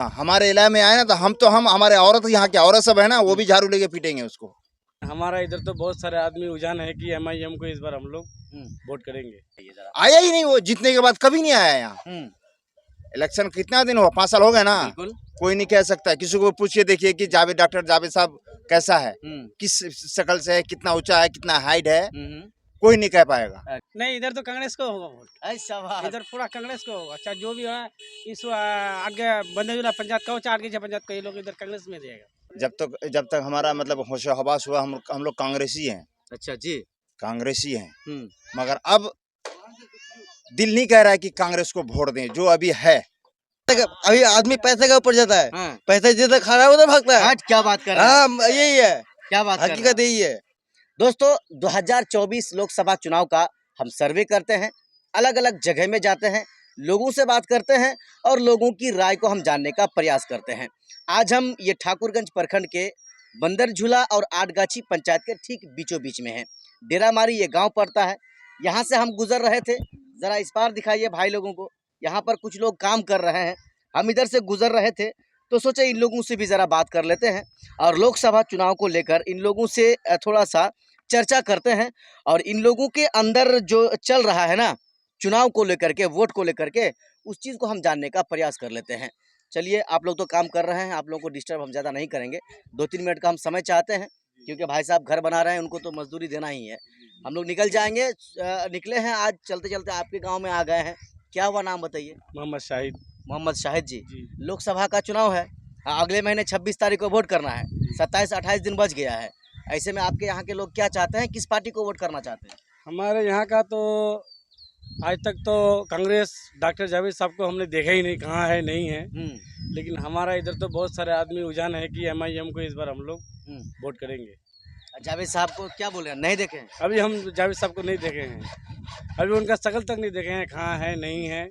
हमारे इलाके में आए ना तो हम हमारे औरत यहाँ के औरत सब है ना, वो भी झाड़ू लेके पीटेंगे उसको। हमारा इधर तो बहुत सारे आदमी उजान है कि एमआईएम को इस बार हम लोग वोट करेंगे। आया ही नहीं, वो जीतने के बाद कभी नहीं आया यहाँ। इलेक्शन कितना दिन हुआ, 5 साल हो गए ना। बिल्कुल। कोई नहीं कह सकता। किसी को पूछिए देखिए कि डॉक्टर जावेद साहब कैसा है, किस शक्ल से है, कितना ऊंचा है, कितना हाइट है, कोई नहीं कह पाएगा। नहीं, इधर तो कांग्रेस को होगा वोट। ऐसा बात। इधर पूरा कांग्रेस को होगा, चाहे जो भी है। इस आगे बंदेजुला पंचायत का हो, चाहे आगे पंचायत का, ये लोग इधर कांग्रेस में देगा। जब तक हमारा मतलब होश हवास हुआ, हम लोग कांग्रेसी हैं। अच्छा जी। कांग्रेसी हैं, मगर अब दिल नहीं कह रहा है कि कांग्रेस को वोट दें जो अभी है। अभी आदमी पैसे के ऊपर जाता है। हाँ। पैसे जिधर खा रहा है उधर भागता है। हट, क्या बात कर रहे हैं? हाँ, यही है, क्या बात कर रहे हैं? हकीकत यही है। दोस्तों, 2024 लोकसभा चुनाव का हम सर्वे करते हैं, अलग अलग जगह में जाते हैं, लोगों से बात करते हैं और लोगों की राय को हम जानने का प्रयास करते हैं। आज हम ये ठाकुरगंज प्रखंड के बंदरझूला और आठगाछी पंचायत के ठीक बीचों बीच में हैं। डेरामारी ये गांव पड़ता है। यहाँ से हम गुजर रहे थे, ज़रा इस पार दिखाइए भाई लोगों को। यहाँ पर कुछ लोग काम कर रहे हैं, हम इधर से गुजर रहे थे तो सोचे इन लोगों से भी ज़रा बात कर लेते हैं और लोकसभा चुनाव को लेकर इन लोगों से थोड़ा सा चर्चा करते हैं और इन लोगों के अंदर जो चल रहा है ना, चुनाव को लेकर के, वोट को लेकर के, उस चीज़ को हम जानने का प्रयास कर लेते हैं। चलिए, आप लोग तो काम कर रहे हैं, आप लोगों को डिस्टर्ब हम ज़्यादा नहीं करेंगे। 2-3 मिनट का हम समय चाहते हैं क्योंकि भाई साहब घर बना रहे हैं, उनको तो मजदूरी देना ही है। हम लोग निकल जाएंगे। निकले हैं आज, चलते चलते आपके गाँव में आ गए हैं। क्या हुआ, नाम बताइए? मोहम्मद शाहिद। मोहम्मद शाहिद जी। लोकसभा का चुनाव है, अगले महीने 26 तारीख को वोट करना है। 27-28 दिन बच गया है। ऐसे में आपके यहाँ के लोग क्या चाहते हैं, किस पार्टी को वोट करना चाहते हैं? हमारे यहाँ का तो आज तक तो कांग्रेस डॉक्टर जावेद साहब को हमने देखा ही नहीं, कहाँ है नहीं है। लेकिन हमारा इधर तो बहुत सारे आदमी उजान है कि एमआईएम को इस बार हम लोग वोट करेंगे। जावेद साहब को क्या बोले, नहीं देखे हैं? अभी हम जावेद साहब को नहीं देखे हैं, अभी उनका शक्ल तक नहीं देखे हैं, कहाँ है नहीं है।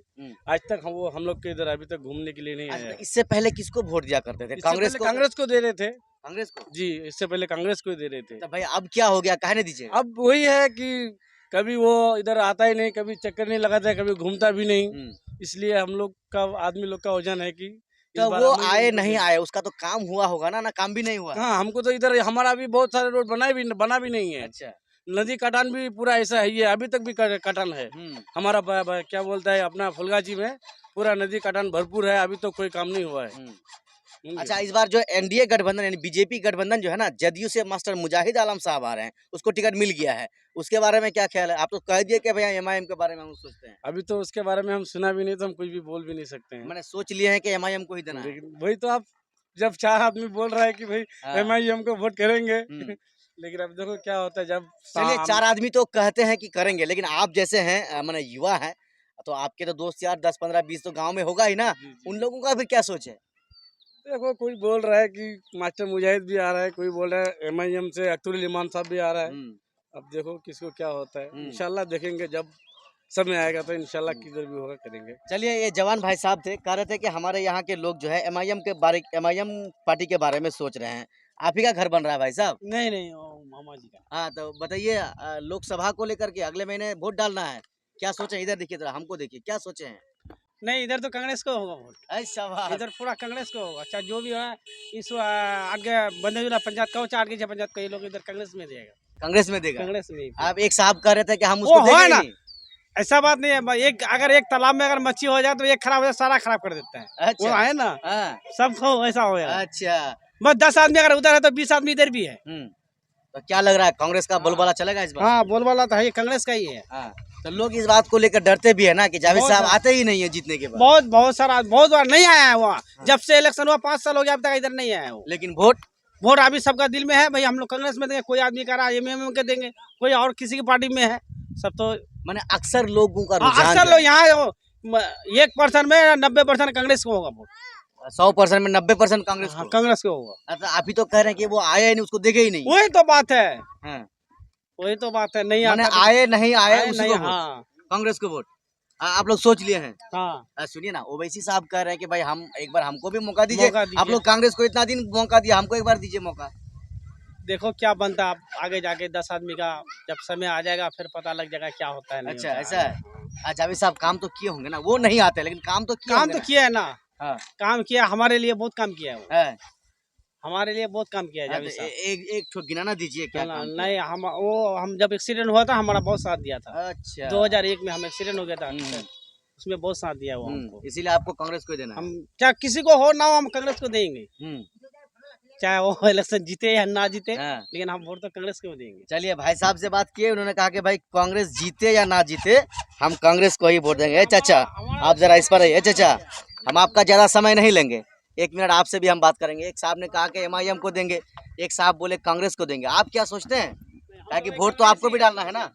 आज तक हम लोग के इधर अभी तक घूमने के लिए नहीं आए। इससे पहले किसको वोट दिया करते थे? कांग्रेस को दे रहे थे। कांग्रेस को जी, इससे पहले कांग्रेस को दे रहे थे। तो भाई अब क्या हो गया, काहे नहीं दीजिए? अब वही है कि कभी वो इधर आता ही नहीं, कभी चक्कर नहीं लगाता है, कभी घूमता भी नहीं। इसलिए हम लोग का, आदमी लोग का वजन है कि तो वो आए नहीं आए, उसका तो काम हुआ होगा ना? काम भी नहीं हुआ। हाँ, हमको तो इधर हमारा भी बहुत सारे रोड बना भी नहीं है। अच्छा। नदी कटान भी पूरा ऐसा है, ये अभी तक भी कटान है हमारा। क्या बोलता है अपना फुलगाजी में पूरा नदी कटान भरपूर है, अभी तो कोई काम नहीं हुआ है। अच्छा, इस बार जो एनडीए गठबंधन यानी बीजेपी गठबंधन जो है ना, जदयू से मास्टर मुजाहिद आलम साहब आ रहे हैं, उसको टिकट मिल गया है, उसके बारे में क्या ख्याल है? आप तो कह दिए कि भैया एमआईएम के बारे में हम सोचते हैं। अभी तो उसके बारे में हम सुना भी नहीं, तो हम कुछ भी बोल भी नहीं सकते हैं। मैंने सोच लिए हैं कि एमआईएम को ही देना है। लेकिन वही तो, आप जब 4 आदमी बोल रहा है कि भाई एमआईएम को वोट करेंगे, लेकिन अब देखो क्या होता है। जब चलिए, 4 आदमी तो कहते हैं कि करेंगे, लेकिन आप जैसे हैं, मैंने युवा है, तो आपके तो दोस्त यार 10, 15, 20 तो गाँव में होगा ही ना। उन लोगों का फिर क्या सोच है? देखो, कोई बोल रहा है कि मास्टर मुजाहिद भी आ रहा है, कोई बोल रहा है एमआईएम से अख्तरुल इमान साहब भी आ रहा है। अब देखो किसको क्या होता है, इंशाल्लाह देखेंगे जब समय आएगा तो इंशाल्लाह किधर भी होगा करेंगे। चलिए, ये जवान भाई साहब थे, कह रहे थे कि हमारे यहाँ के लोग जो है एमआईएम पार्टी के बारे में सोच रहे हैं। आप ही का घर बन रहा है भाई साहब? नहीं, मामा जी का। हाँ, तो बताइए, लोकसभा को लेकर के अगले महीने वोट डालना है, क्या सोचे? इधर देखिए जरा, हमको देखिए, क्या सोचे हैं? नहीं, इधर तो कांग्रेस को होगा वोट। ऐसा बात। इधर पूरा कांग्रेस को होगा, चाहे जो भी है। इस आगे बंदेजुला पंचायत का हो, चाहे आगे पंचायत का, ये लोग इधर कांग्रेस में देगा। कांग्रेस में देगा? कांग्रेस में। आप एक साहब कह रहे थे कि हम उसको देंगे ही नहीं। ऐसा बात नहीं है। अगर एक तालाब में अगर मच्छी हो जाए तो एक खराब हो जाए, सारा खराब कर देता है। अच्छा। वो है ना, सबको ऐसा हो जाए। अच्छा, बस 10 आदमी अगर उधर है तो 20 आदमी इधर भी है। तो क्या लग रहा है, कांग्रेस का बोलबाला चलेगा इस बार? हाँ, बोलबाला तो है, कांग्रेस का ही है। तो लोग इस बात को लेकर डरते भी है ना कि जावेद साहब आते ही नहीं है जीतने के बाद। बहुत बार नहीं आया है वो। जब से इलेक्शन हुआ 5 साल हो गया, अब तक इधर नहीं आया है वो। लेकिन वोट अभी सबका दिल में है भाई, हम लोग कांग्रेस में देंगे। कोई आदमी कह रहा है एमआईएम के देंगे, कोई और किसी की पार्टी में है, सब तो मैंने अक्सर लोगों का रुझान, अक्सर लोग यहाँ 1% में 90% कांग्रेस को होगा वोट। 100% में 90% कांग्रेस को? कांग्रेस को होगा। अच्छा, आप ही तो कह रहे हैं कि वो आया ही नहीं, उसको देखे ही नहीं। वही तो बात है, वही तो बात है। नहीं आए नहीं आए, उसी को हाँ, कांग्रेस को वोट। आप लोग सोच लिए हैं? हाँ। सुनिए ना, ओवैसी साहब कह रहे हैं कि भाई हम एक बार हमको भी मौका दीजिए। आप लोग कांग्रेस को इतना दिन मौका दिया, हमको एक बार दीजिए मौका। देखो क्या बनता है, आगे जाके 10 आदमी का जब समय आ जाएगा फिर पता लग जाएगा क्या होता है। अच्छा, ऐसा है। जावेद साहब काम तो किए होंगे ना? वो नहीं आते लेकिन काम तो किए है ना। हाँ। काम किया, हमारे लिए बहुत काम किया है वो। है। हमारे लिए बहुत काम किया है हाँ, जावेद तो साहब। एक ठो गिनाना दीजिए क्या काम किया? नहीं, हम जब एक्सीडेंट हुआ था हमारा बहुत साथ दिया था। अच्छा। 2001 में हम एक्सीडेंट हो गया था, हम्म। उसमें बहुत साथ दिया वो हमको। इसीलिए आपको कांग्रेस को ही देना है। हम चाहे किसी को हो ना हो, हम कांग्रेस को देंगे, हम्म। चाहे वो इलेक्शन जीते या ना जीते, हाँ। लेकिन हम वोट तो कांग्रेस को देंगे। चलिए भाई साहब से बात किए, उन्होंने कहा कि भाई कांग्रेस जीते या ना जीते हम कांग्रेस को ही वोट देंगे। चाचा आप जरा इस पर रहिए। चाचा हम आपका ज्यादा समय नहीं लेंगे, 1 मिनट आपसे भी हम बात करेंगे। एक साहब ने कहा कि MIM को देंगे, एक साहब बोले कांग्रेस को देंगे। आप क्या सोचते हैं? ताकि वोट तो आपको भी डालना है ना।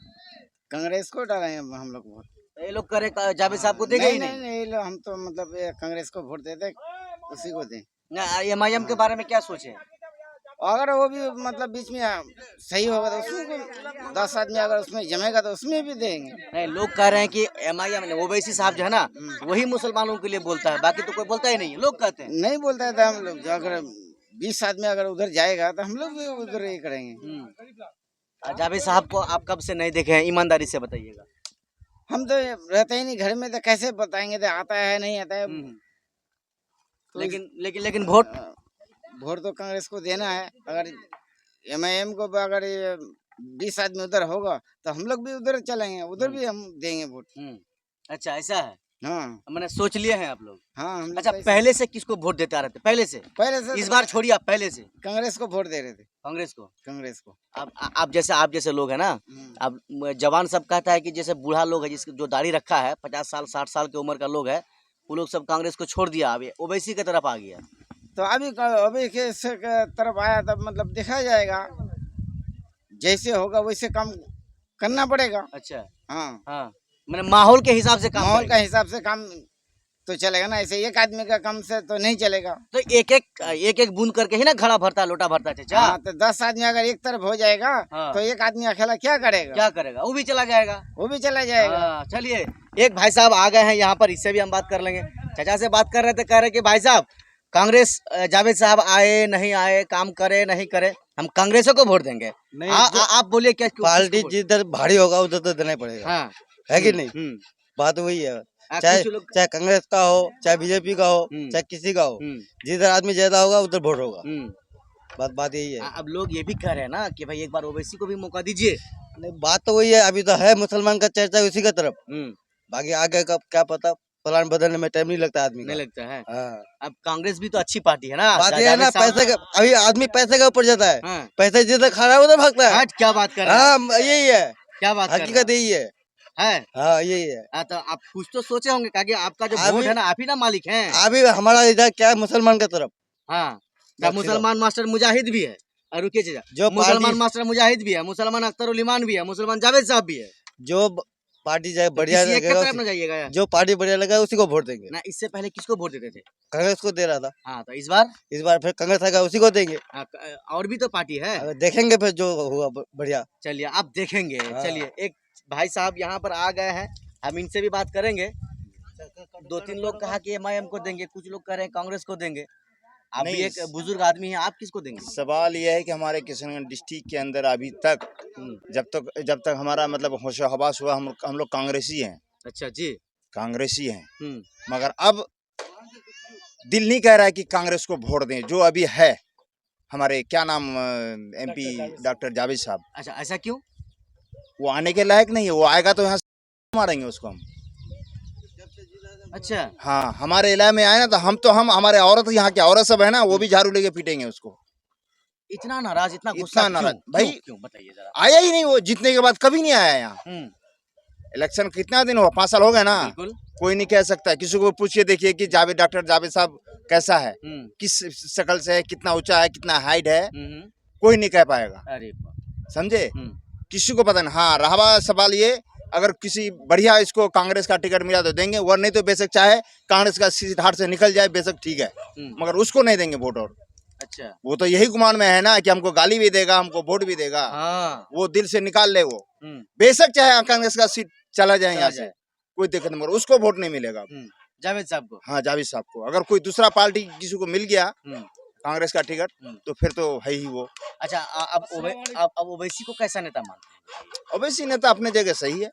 कांग्रेस को डालेंगे हम लोग वोट। ये लोग करे जावेद साहब को देंगे ही नहीं। नहीं, हम तो मतलब ये कांग्रेस को वोट देते, उसी को दें। MIM के बारे में क्या सोचे? अगर वो भी मतलब बीच में सही होगा तो उसमें 10 आदमी अगर उसमें जमेगा तो उसमें भी देंगे। नहीं, लोग कह रहे हैं कि MIM ओवैसी साहब जो है ना वही मुसलमानों के लिए बोलता है, बाकी तो कोई बोलता ही नहीं है, लोग कहते हैं। नहीं बोलता है तो हम लोग अगर 20 आदमी अगर उधर जाएगा तो हम लोग भी उधर ही करेंगे। जावेद साहब को आप कब से नहीं देखे हैं, ईमानदारी से बताइएगा। हम तो रहते ही नहीं घर में, तो कैसे बताएंगे तो आता है नहीं आता है। तो लेकिन वोट तो कांग्रेस को देना है। अगर MIM को अगर 20 आदमी उधर होगा तो हम लोग भी उधर चलेंगे, उधर भी हम देंगे वोट। अच्छा ऐसा है। हाँ, मैंने सोच लिए हैं आप लोग। हाँ, हम लोग अच्छा तो पहले से किसको वोट देते आ रहे थे? पहले से इस बार छोड़िए, आप पहले से कांग्रेस को वोट दे रहे थे। कांग्रेस को। कांग्रेस को आप जैसे लोग है ना, अब जवान सब कहता है कि जैसे बूढ़ा लोग है जिसको जो दाढ़ी रखा है 50 साल 60 साल की उम्र का लोग है, वो लोग सब कांग्रेस को छोड़ दिया, अब ओवैसी की तरफ आ गया। तो अभी के तरफ आया तब मतलब देखा जाएगा, जैसे होगा वैसे काम करना पड़ेगा। अच्छा हाँ, मैंने माहौल के हिसाब से काम माहौल का हिसाब से काम तो चलेगा ना, ऐसे एक आदमी का काम से तो नहीं चलेगा। तो एक बूंद करके ही ना घड़ा भरता है, लोटा भरता है चाचा। हाँ, तो 10 आदमी अगर एक तरफ हो जाएगा तो एक आदमी अकेला क्या करेगा? वो भी चला जाएगा। चलिए एक भाई साहब आ गए हैं यहाँ पर, इससे भी हम बात कर लेंगे। चाचा से बात कर रहे थे, कह रहे कि भाई साहब कांग्रेस जावेद साहब आए नहीं आए, काम करे नहीं करे, हम कांग्रेस को वोट देंगे। आप बोलिए क्या? पार्टी जिधर भारी होगा उधर तो देना ही पड़ेगा। हाँ। है कि नहीं? बात वही है, चाहे कांग्रेस का हो, चाहे BJP का हो, चाहे किसी का हो, जिधर आदमी ज्यादा होगा उधर वोट होगा। बात यही है। अब लोग ये भी कह रहे हैं ना कि भाई एक बार ओवैसी को भी मौका दीजिए। नहीं, बात तो वही है, अभी तो है मुसलमान का चर्चा उसी का तरफ। बाकी आगे का क्या पता, प्लान बदलने में टाइम नहीं लगता आदमी नहीं लगता है। हाँ। अब कांग्रेस भी तो अच्छी पार्टी है ना। बात ये है ना, पैसे का अभी आदमी पैसे के ऊपर जाता है। हाँ। पैसे जिधर खा रहा है उधर भागता है। क्या बात कर रहे हैं? हाँ, यही है, क्या बात हकीकत यही है। हाँ, यही है। तो आप कुछ तो सोचे होंगे कि आपका जो वोट है ना, आप ही ना मालिक हैं। अभी हमारा इधर क्या है, मुसलमान का तरफ। हाँ, मुसलमान मास्टर मुजाहिद भी है। रुकिए चाचा, जो मुसलमान मास्टर मुजाहिद भी है, मुसलमान अख्तर उल भी है, मुसलमान जावेद साहब भी है। जो पार्टी जाए बढ़िया जाइएगा, जो पार्टी बढ़िया लगा उसी को वोट देंगे ना। इससे पहले किसको वोट देते थे? कांग्रेस को दे रहा था। हाँ, तो इस बार फिर कांग्रेस आएगा उसी को देंगे। और भी तो पार्टी है, देखेंगे फिर जो होगा बढ़िया। चलिए आप देखेंगे। चलिए एक भाई साहब यहाँ पर आ गए हैं, हम इनसे भी बात करेंगे। 2-3 लोग कहा कि MIM को देंगे, कुछ लोग कह रहे हैं कांग्रेस को देंगे। आप भी एक बुजुर्ग आदमी हैं, आप किसको देंगे? सवाल यह है कि हमारे किशनगंज डिस्ट्रिक्ट के अंदर अभी तक जब तक हमारा मतलब होश हवास हुआ, हम लोग कांग्रेसी हैं। अच्छा जी, कांग्रेसी हैं। मगर अब दिल नहीं कह रहा है कि कांग्रेस को वोट दें। जो अभी है हमारे क्या नाम MP डॉक्टर जावेद साहब। अच्छा ऐसा क्यों? वो आने के लायक नहीं है। वो आएगा तो यहाँ मारेंगे उसको हम। अच्छा हाँ, हमारे इलाके में आए ना तो हम हमारे औरत, यहाँ की औरत सब है ना, वो भी झाड़ू लेके पीटेंगे उसको। इतना नाराज, इतना गुस्सा नाराज भाई क्यों बताइए जरा। आया ही नहीं, वो जीतने के बाद कभी नहीं आया यहाँ। इलेक्शन कितना दिन हुआ? 5 साल हो गए ना। कोई नहीं कह सकता। किसी को पूछिए, देखिए कि डॉक्टर जावेद साहब कैसा है, किस शक्ल से है, कितना ऊंचा है, कितना हाइट है, कोई नहीं कह पाएगा। अरे समझे? किसी को पता नहीं। हाँ, रहा सवाल ये, अगर किसी बढ़िया इसको कांग्रेस का टिकट मिला तो देंगे, और नहीं तो बेशक चाहे कांग्रेस का सीट हाथ से निकल जाए, बेशक ठीक है, मगर उसको नहीं देंगे वोट। और अच्छा, वो तो यही गुमान में है ना कि हमको गाली भी देगा, हमको वोट भी देगा। वो दिल से निकाल ले, वो बेशक चाहे कांग्रेस का सीट चला जाए यहाँ से, कोई दिक्कत नहीं, मगर उसको वोट नहीं मिलेगा जावेद साहब को। हाँ, जावेद साहब को। अगर कोई दूसरा पार्टी किसी को मिल गया कांग्रेस का टिकट तो फिर तो है ही वो। अच्छा, अब ओवैसी को कैसा नेता मानते हैं? ओवैसी नेता अपने जगह सही है।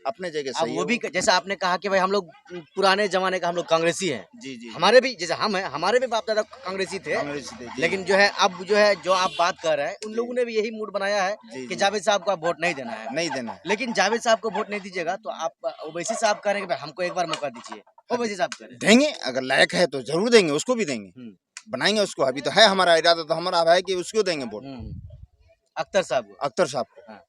अपने जगह अब सही वो है भी जैसा आपने कहा कि भाई हम लोग पुराने जमाने का हम लोग कांग्रेसी हैं, जी जी हमारे भी जैसे हम हैं, हमारे भी बाप दादा कांग्रेसी थे, कांग्रेस दे, जी, लेकिन जो है अब जो है जो आप बात कर रहे हैं उन लोगों ने भी यही मूड बनाया है जी, कि जी। जावेद साहब को आप वोट नहीं देना है। नहीं देना है। लेकिन जावेद साहब को वोट नहीं दीजिएगा तो आप ओवैसी साहब कह रहे हैं कि भाई हमको एक बार मौका दीजिए, ओवैसी साहब कह रहे हैं। देंगे, अगर लायक है तो जरूर देंगे, उसको भी देंगे, बनाएंगे उसको। अभी तो है हमारा इरादा, तो हमारा है कि उसको देंगे वोट, अख्तर साहब को। अख्तर साहब को। हाँ।